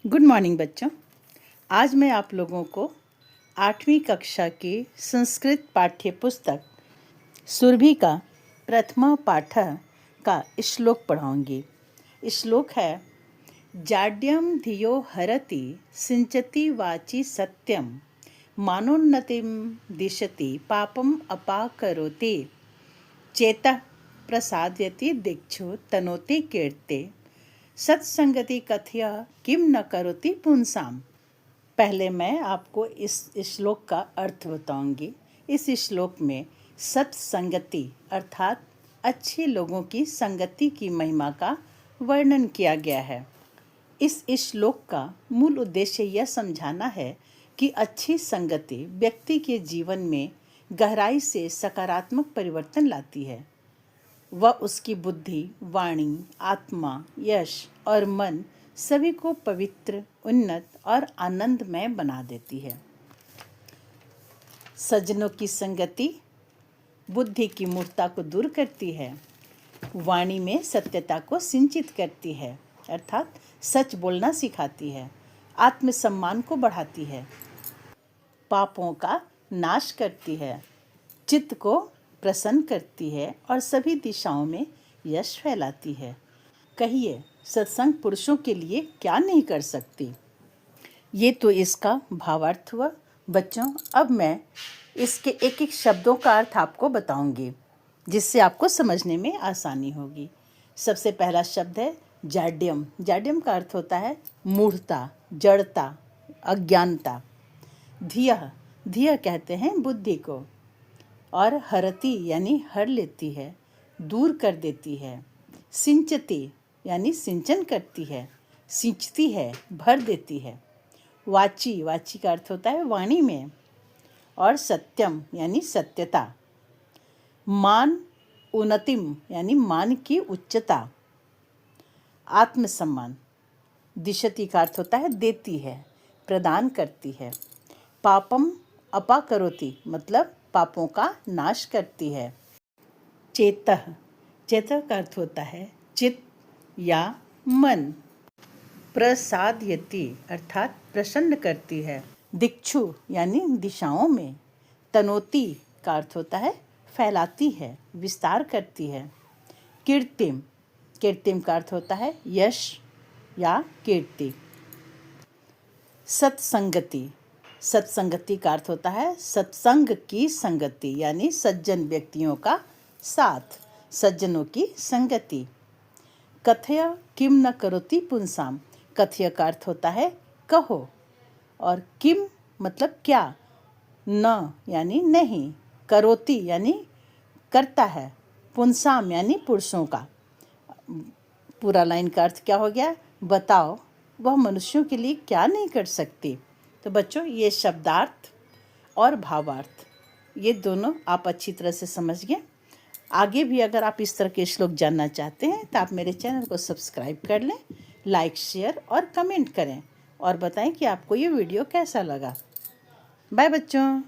Good morning बच्चों। आज मैं आप लोगों को 8वीं कक्षा की संस्कृत पाठ्य पुस्तक सुरभि का प्रथमा पाठ का श्लोक पढ़ाऊंगी। श्लोक है, जाड्यम धियो हरति सिंचति वाचि सत्यम मानोन्नतिम दिशति पापम अपाकरोति चेतः प्रसादयति दिक्षु तनोति कीर्ते सत्संगति कथया किम न करोति पुंसाम। पहले मैं आपको इस श्लोक का अर्थ बताऊंगी। इस श्लोक में सत्संगति अर्थात अच्छे लोगों की संगति की महिमा का वर्णन किया गया है। इस श्लोक का मूल उद्देश्य यह समझाना है कि अच्छी संगति व्यक्ति के जीवन में गहराई से सकारात्मक परिवर्तन लाती है। वह उसकी बुद्धि, वाणी, आत्मा, यश और मन सभी को पवित्र, उन्नत और आनंदमय बना देती है। सज्जनों की संगति बुद्धि की मूर्खता को दूर करती है, वाणी में सत्यता को सिंचित करती है अर्थात सच बोलना सिखाती है, आत्मसम्मान को बढ़ाती है, पापों का नाश करती है, चित्त को प्रसन्न करती है और सभी दिशाओं में यश फैलाती है। कहिए, सत्संग पुरुषों के लिए क्या नहीं कर सकती। ये तो इसका भावार्थ हुआ। बच्चों, अब मैं इसके एक एक शब्दों का अर्थ आपको बताऊंगी, जिससे आपको समझने में आसानी होगी। सबसे पहला शब्द है जाड्यम। जाड्यम का अर्थ होता है मूढ़ता, जड़ता, अज्ञानता। धियः, धियः कहते हैं बुद्धि को। और हरति यानी हर लेती है, दूर कर देती है। सिंचती यानी सिंचन करती है, सिंचती है, भर देती है। वाची, वाची का अर्थ होता है वाणी में। और सत्यम यानी सत्यता। मान उन्नतिम यानी मान की उच्चता। आत्मसम्मान। दिशति का अर्थ होता है देती है, प्रदान करती है। पापम अपाकरोति मतलब पापों का नाश करती है। चेतः, चेतः का अर्थ होता है चित्त या मन। प्रसादयति अर्थात प्रसन्न करती है। दिक्षु यानी दिशाओं में। तनोति का अर्थ होता है फैलाती है, विस्तार करती है। कीर्तिम, कीर्तिम का अर्थ होता है यश या कीर्ति। सत्संगति, सत्संगति का अर्थ होता है सत्संग की संगति यानी सज्जन व्यक्तियों का साथ, सज्जनों की संगति। कथय किम न करोति पुंसाम, कथय का अर्थ होता है कहो, और किम मतलब क्या, न यानी नहीं, करोति यानी करता है, पुंसाम यानी पुरुषों का। पूरा लाइन का अर्थ क्या हो गया, बताओ वह मनुष्यों के लिए क्या नहीं कर सकती। तो बच्चों, ये शब्दार्थ और भावार्थ ये दोनों आप अच्छी तरह से समझ गए। आगे भी अगर आप इस तरह के श्लोक जानना चाहते हैं तो आप मेरे चैनल को सब्सक्राइब कर लें, लाइक, शेयर और कमेंट करें और बताएं कि आपको ये वीडियो कैसा लगा। बाय बच्चों।